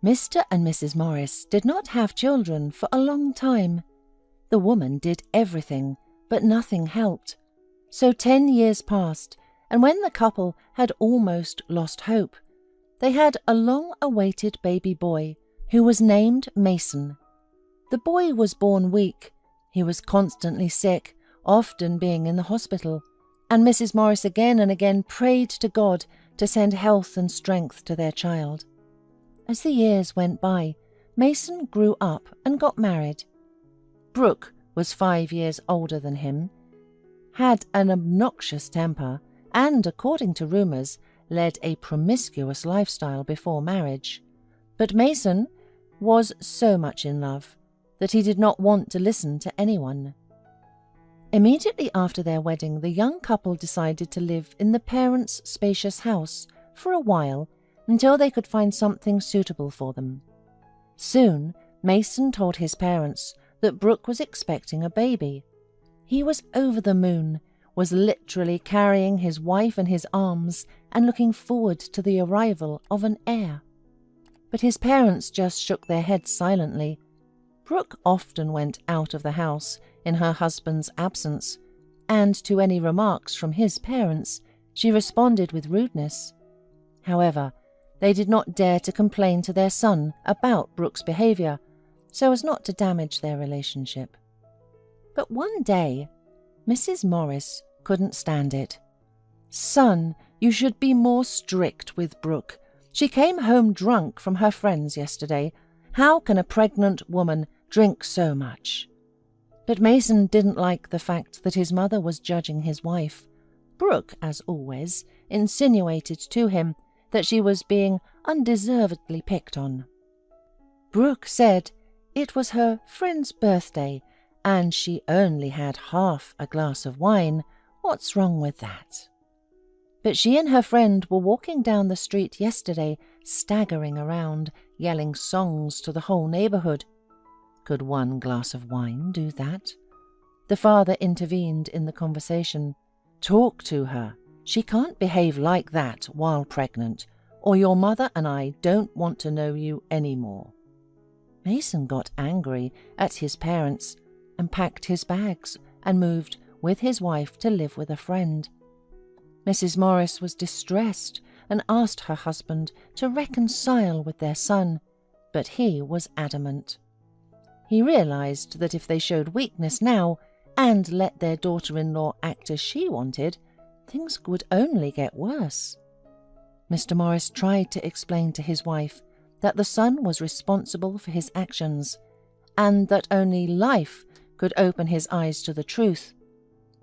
Mr. and Mrs. Morris did not have children for a long time. The woman did everything, but nothing helped. So 10 years passed, and when the couple had almost lost hope, they had a long-awaited baby boy who was named Mason. The boy was born weak. He was constantly sick, often being in the hospital, and Mrs. Morris again and again prayed to God to send health and strength to their child. As the years went by, Mason grew up and got married. Brooke was 5 years older than him, had an obnoxious temper, and, according to rumours, led a promiscuous lifestyle before marriage. But Mason was so much in love that he did not want to listen to anyone. Immediately after their wedding, the young couple decided to live in the parents' spacious house for a while until they could find something suitable for them. Soon, Mason told his parents that Brooke was expecting a baby. He was over the moon, was literally carrying his wife in his arms and looking forward to the arrival of an heir. But his parents just shook their heads silently. Brooke often went out of the house in her husband's absence, and to any remarks from his parents, she responded with rudeness. However, they did not dare to complain to their son about Brooke's behaviour, so as not to damage their relationship. But one day, Mrs. Morris couldn't stand it. "Son, you should be more strict with Brooke. She came home drunk from her friends yesterday. How can a pregnant woman drink so much?" But Mason didn't like the fact that his mother was judging his wife. Brooke, as always, insinuated to him that she was being undeservedly picked on. Brooke said it was her friend's birthday and she only had half a glass of wine. What's wrong with that? But she and her friend were walking down the street yesterday, staggering around, yelling songs to the whole neighbourhood. Could one glass of wine do that? The father intervened in the conversation. "Talk to her. She can't behave like that while pregnant, or your mother and I don't want to know you anymore." Mason got angry at his parents and packed his bags and moved with his wife to live with a friend. Mrs. Morris was distressed and asked her husband to reconcile with their son, but he was adamant. He realized that if they showed weakness now and let their daughter-in-law act as she wanted, things would only get worse. Mr. Morris tried to explain to his wife that the son was responsible for his actions and that only life could open his eyes to the truth.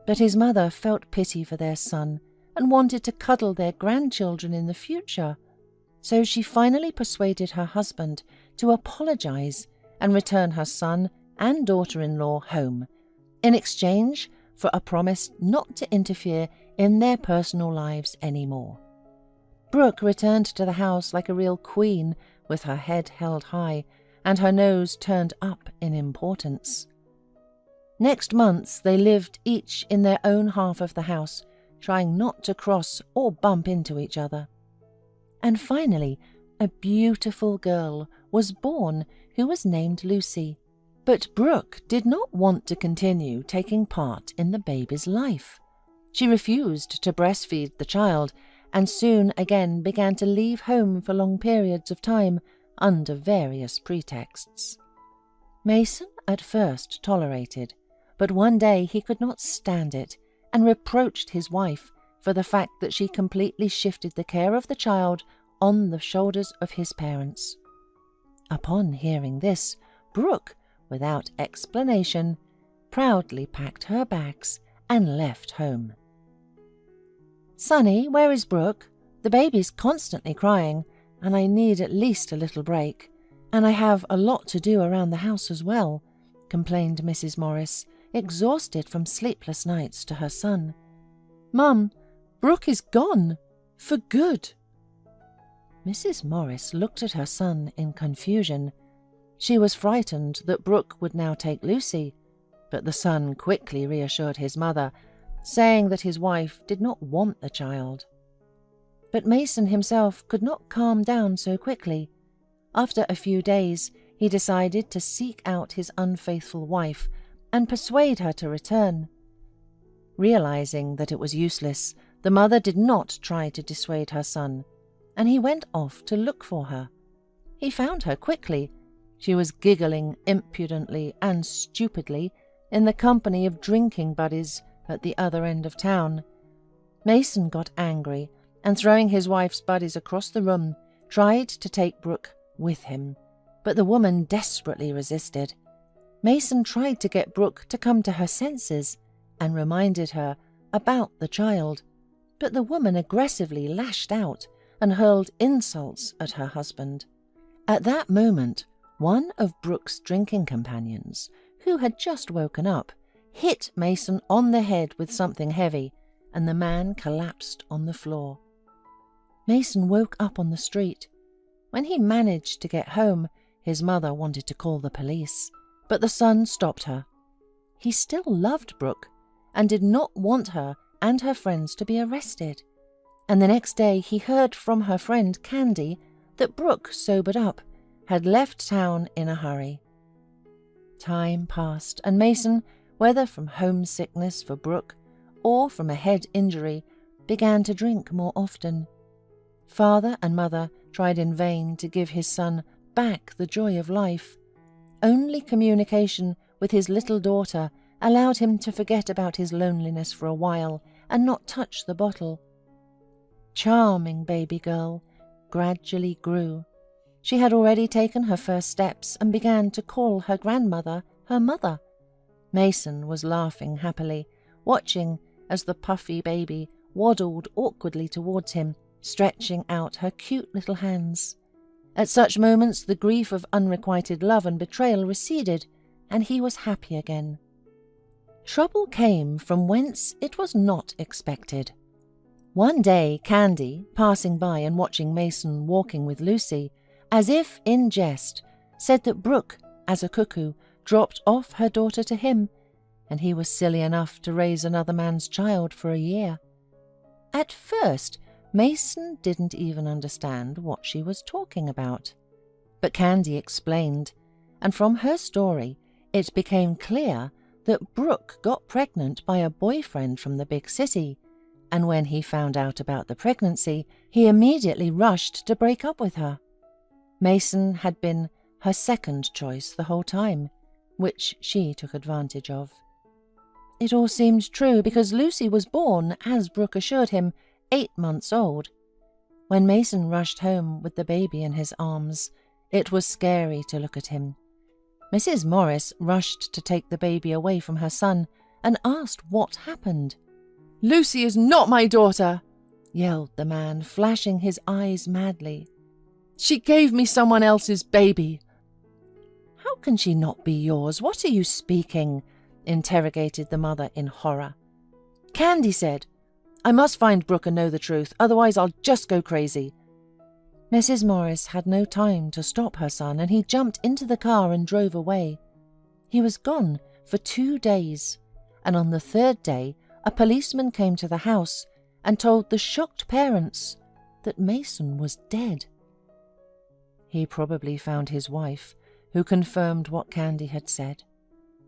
But his mother felt pity for their son and wanted to cuddle their grandchildren in the future, so she finally persuaded her husband to apologize and return her son and daughter-in-law home, in exchange for a promise not to interfere in their personal lives anymore. Brooke returned to the house like a real queen, with her head held high and her nose turned up in importance. Next month they lived each in their own half of the house, trying not to cross or bump into each other. And finally, a beautiful girl was born who was named Lucy. But Brooke did not want to continue taking part in the baby's life. She refused to breastfeed the child and soon again began to leave home for long periods of time under various pretexts. Mason at first tolerated, but one day he could not stand it and reproached his wife for the fact that she completely shifted the care of the child on the shoulders of his parents. Upon hearing this, Brooke, without explanation, proudly packed her bags and left home. "Sonny, where is Brooke? The baby's constantly crying, and I need at least a little break, and I have a lot to do around the house as well," complained Mrs. Morris, exhausted from sleepless nights, to her son. "Mum, Brooke is gone. For good." Mrs. Morris looked at her son in confusion. She was frightened that Brooke would now take Lucy, but the son quickly reassured his mother, saying that his wife did not want the child. But Mason himself could not calm down so quickly. After a few days, he decided to seek out his unfaithful wife and persuade her to return. Realizing that it was useless, the mother did not try to dissuade her son, and he went off to look for her. He found her quickly. She was giggling impudently and stupidly in the company of drinking buddies at the other end of town. Mason got angry and, throwing his wife's buddies across the room, tried to take Brooke with him, but the woman desperately resisted. Mason tried to get Brooke to come to her senses and reminded her about the child, but the woman aggressively lashed out and hurled insults at her husband. At that moment, one of Brooke's drinking companions, who had just woken up, hit Mason on the head with something heavy, and the man collapsed on the floor. Mason woke up on the street. When he managed to get home, his mother wanted to call the police, but the son stopped her. He still loved Brooke and did not want her and her friends to be arrested. And the next day he heard from her friend Candy that Brooke, sobered up, had left town in a hurry. Time passed, and Mason, whether from homesickness for Brooke or from a head injury, began to drink more often. Father and mother tried in vain to give his son back the joy of life. Only communication with his little daughter allowed him to forget about his loneliness for a while and not touch the bottle. Charming baby girl gradually grew. She had already taken her first steps and began to call her grandmother her mother. Mason was laughing happily, watching as the puffy baby waddled awkwardly towards him, stretching out her cute little hands. At such moments the grief of unrequited love and betrayal receded, and he was happy again. Trouble came from whence it was not expected. One day Candy, passing by and watching Mason walking with Lucy, as if in jest, said that Brooke, as a cuckoo, dropped off her daughter to him, and he was silly enough to raise another man's child for a year. At first, Mason didn't even understand what she was talking about. But Candy explained, and from her story it became clear that Brooke got pregnant by a boyfriend from the big city, and when he found out about the pregnancy, he immediately rushed to break up with her. Mason had been her second choice the whole time, which she took advantage of. It all seemed true because Lucy was born, as Brooke assured him, 8 months old. When Mason rushed home with the baby in his arms, it was scary to look at him. Mrs. Morris rushed to take the baby away from her son and asked what happened. "Lucy is not my daughter!" yelled the man, flashing his eyes madly. "She gave me someone else's baby." "How can she not be yours? What are you speaking?" interrogated the mother in horror. "Candy said, 'I must find Brooke and know the truth, otherwise I'll just go crazy.'" Mrs. Morris had no time to stop her son, and he jumped into the car and drove away. He was gone for 2 days, and on the 3rd day a policeman came to the house and told the shocked parents that Mason was dead. He probably found his wife, who confirmed what Candy had said.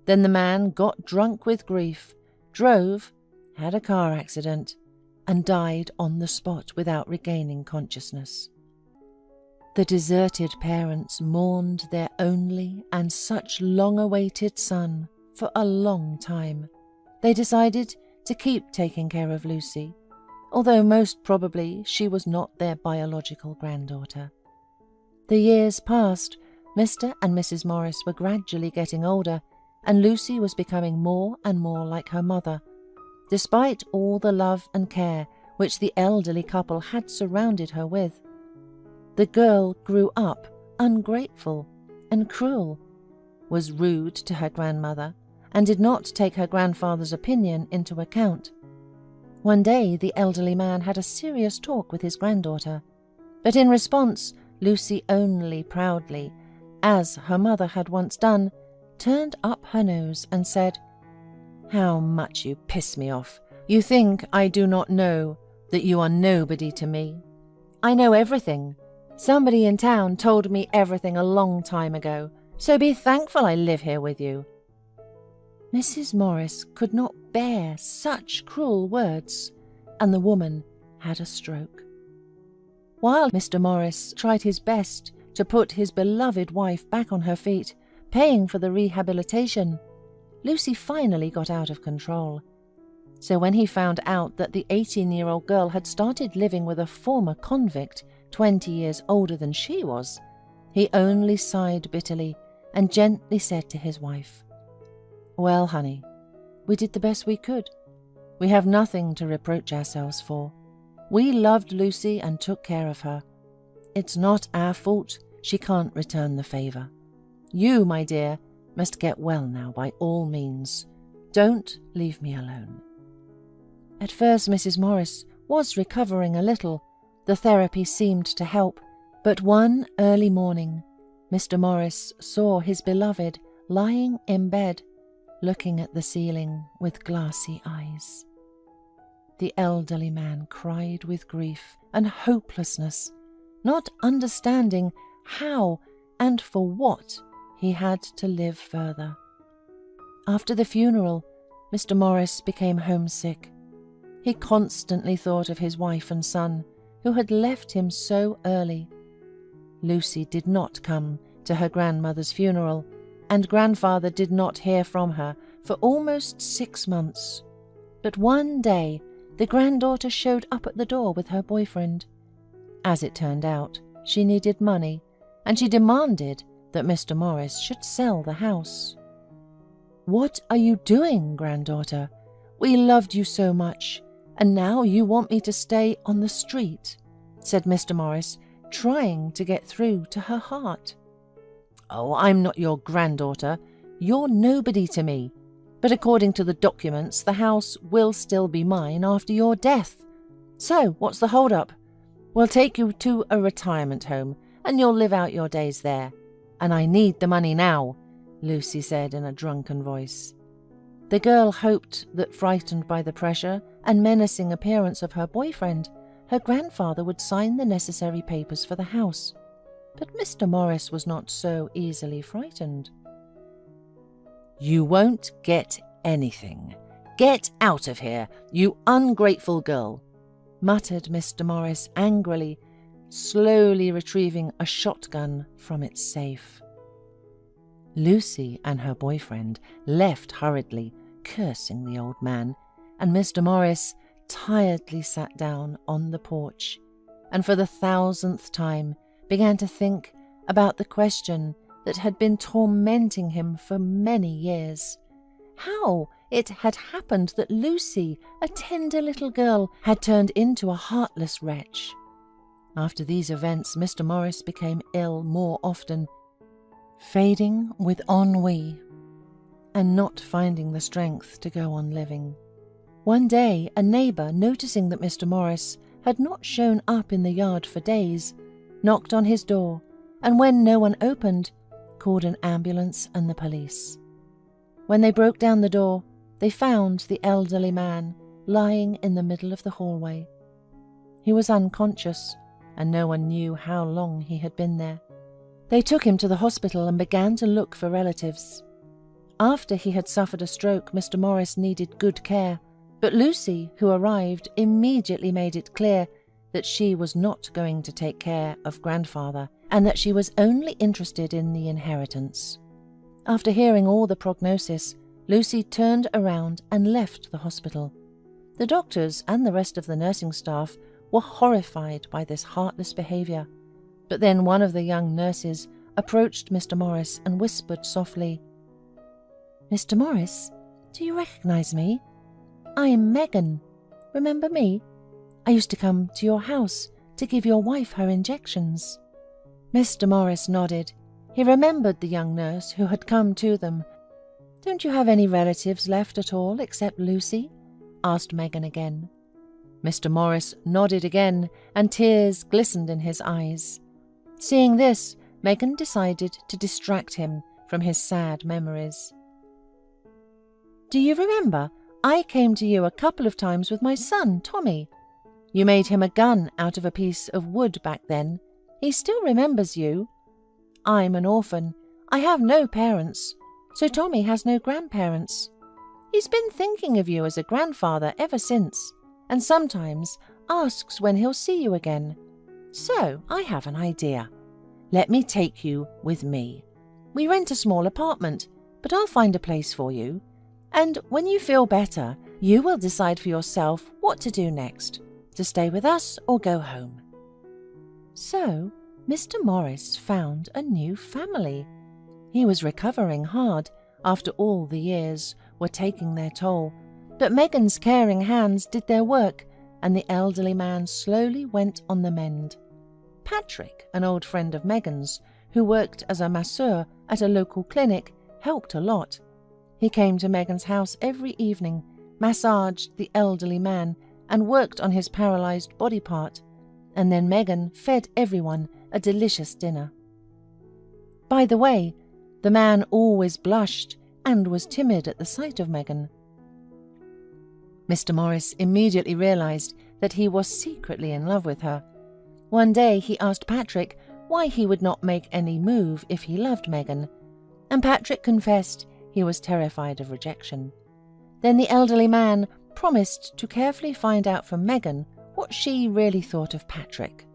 Then the man got drunk with grief, drove, had a car accident, and died on the spot without regaining consciousness. The deserted parents mourned their only and such long-awaited son for a long time. They decided to keep taking care of Lucy, although most probably she was not their biological granddaughter. The years passed. Mr. and Mrs. Morris were gradually getting older, and Lucy was becoming more and more like her mother, despite all the love and care which the elderly couple had surrounded her with. The girl grew up ungrateful and cruel, was rude to her grandmother, and did not take her grandfather's opinion into account. One day the elderly man had a serious talk with his granddaughter, but in response Lucy only proudly, as her mother had once done, turned up her nose and said, "How much you piss me off. You think I do not know that you are nobody to me. I know everything, Somebody in town told me everything a long time ago, so be thankful I live here with you." Mrs. Morris could not bear such cruel words, and the woman had a stroke. While Mr. Morris tried his best to put his beloved wife back on her feet, paying for the rehabilitation, Lucy finally got out of control. So when he found out that the 18-year-old girl had started living with a former convict 20 years older than she was, he only sighed bitterly and gently said to his wife, "Well, honey, we did the best we could. We have nothing to reproach ourselves for. We loved Lucy and took care of her. It's not our fault she can't return the favour. You, my dear, must get well now by all means. Don't leave me alone." At first Mrs. Morris was recovering a little. The therapy seemed to help, but one early morning, Mr. Morris saw his beloved lying in bed, looking at the ceiling with glassy eyes. The elderly man cried with grief and hopelessness, not understanding how and for what he had to live further. After the funeral, Mr. Morris became homesick. He constantly thought of his wife and son, who had left him so early. Lucy did not come to her grandmother's funeral, and grandfather did not hear from her for almost 6 months. But one day, the granddaughter showed up at the door with her boyfriend. As it turned out, she needed money, and she demanded that Mr. Morris should sell the house. "What are you doing, granddaughter? We loved you so much, and now you want me to stay on the street," said Mr. Morris, trying to get through to her heart. "Oh, I'm not your granddaughter. You're nobody to me. But according to the documents, the house will still be mine after your death. So, what's the hold-up? We'll take you to a retirement home, and you'll live out your days there. And I need the money now," Lucy said in a drunken voice. The girl hoped that, frightened by the pressure and menacing appearance of her boyfriend, her grandfather would sign the necessary papers for the house. But Mr. Morris was not so easily frightened. "You won't get anything. Get out of here, you ungrateful girl," muttered Mr. Morris angrily, slowly retrieving a shotgun from its safe. Lucy and her boyfriend left hurriedly, cursing the old man, and Mr. Morris tiredly sat down on the porch and for the 1,000th time began to think about the question that had been tormenting him for many years. How it had happened that Lucy, a tender little girl, had turned into a heartless wretch. After these events, Mr. Morris became ill more often, fading with ennui and not finding the strength to go on living. One day, a neighbour, noticing that Mr. Morris had not shown up in the yard for days, knocked on his door, and when no one opened, called an ambulance and the police. When they broke down the door, they found the elderly man lying in the middle of the hallway. He was unconscious, and no one knew how long he had been there. They took him to the hospital and began to look for relatives. After he had suffered a stroke, Mr. Morris needed good care, but Lucy, who arrived, immediately made it clear that she was not going to take care of grandfather and that she was only interested in the inheritance. After hearing all the prognosis, Lucy turned around and left the hospital. The doctors and the rest of the nursing staff were horrified by this heartless behaviour, but then one of the young nurses approached Mr. Morris and whispered softly, "Mr. Morris, do you recognise me? I am Megan. Remember me? I used to come to your house to give your wife her injections." Mr. Morris nodded. He remembered the young nurse who had come to them. "Don't you have any relatives left at all except Lucy?" asked Megan again. Mr. Morris nodded again, and tears glistened in his eyes. Seeing this, Megan decided to distract him from his sad memories. "Do you remember? I came to you a couple of times with my son, Tommy. You made him a gun out of a piece of wood back then. He still remembers you. I'm an orphan. I have no parents, so Tommy has no grandparents. He's been thinking of you as a grandfather ever since, and sometimes asks when he'll see you again. So I have an idea. Let me take you with me. We rent a small apartment, but I'll find a place for you. And when you feel better, you will decide for yourself what to do next, to stay with us or go home. So Mr. Morris found a new family. He was recovering hard after all the years were taking their toll, but Megan's caring hands did their work, and the elderly man slowly went on the mend. Patrick, an old friend of Megan's, who worked as a masseur at a local clinic, helped a lot. He came to Megan's house every evening, massaged the elderly man, and worked on his paralyzed body part, and then Megan fed everyone a delicious dinner. By the way, the man always blushed and was timid at the sight of Megan. Mr. Morris immediately realized that he was secretly in love with her. One day he asked Patrick why he would not make any move if he loved Megan, and Patrick confessed he was terrified of rejection. Then the elderly man promised to carefully find out from Megan what she really thought of Patrick.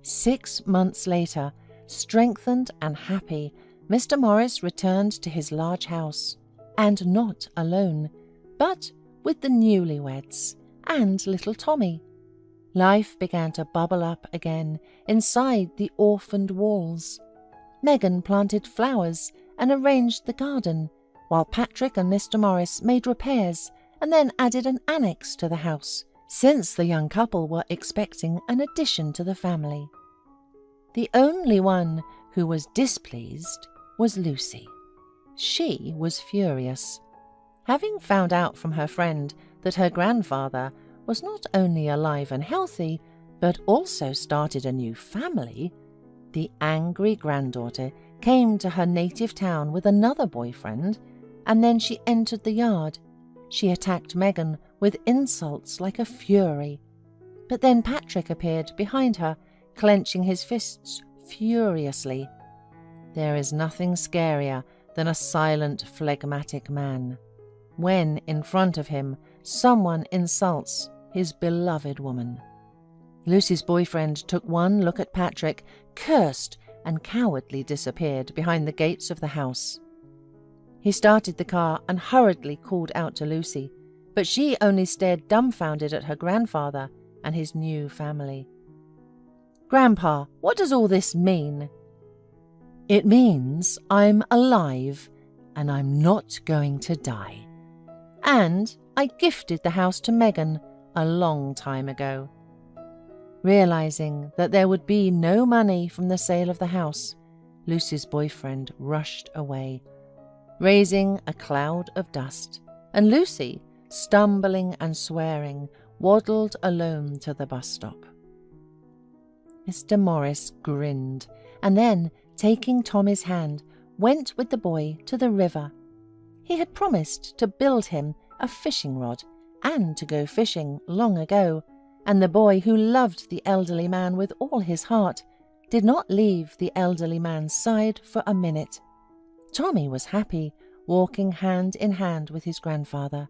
6 months later, strengthened and happy, Mr. Morris returned to his large house, and not alone, but with the newlyweds and little Tommy. Life began to bubble up again inside the orphaned walls. Megan planted flowers and arranged the garden, while Patrick and Mr. Morris made repairs and then added an annex to the house, since the young couple were expecting an addition to the family. The only one who was displeased was Lucy. She was furious. Having found out from her friend that her grandfather was not only alive and healthy, but also started a new family, the angry granddaughter came to her native town with another boyfriend, and then she entered the yard. She attacked Megan with insults like a fury. But then Patrick appeared behind her, clenching his fists furiously. There is nothing scarier than a silent, phlegmatic man. When, in front of him, someone insults his beloved woman. Lucy's boyfriend took one look at Patrick, cursed, and cowardly disappeared behind the gates of the house. He started the car and hurriedly called out to Lucy, but she only stared dumbfounded at her grandfather and his new family. "Grandpa, what does all this mean?" "It means I'm alive and I'm not going to die. And I gifted the house to Megan a long time ago." Realizing that there would be no money from the sale of the house, Lucy's boyfriend rushed away, raising a cloud of dust, and Lucy, stumbling and swearing, waddled alone to the bus stop. Mr. Morris grinned, and then, taking Tommy's hand, went with the boy to the river. He had promised to build him a fishing rod and to go fishing long ago, and the boy, who loved the elderly man with all his heart, did not leave the elderly man's side for a minute. Tommy was happy, walking hand in hand with his grandfather,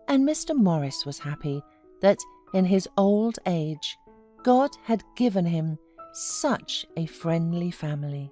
and Mr. Morris was happy that, in his old age, God had given him such a friendly family.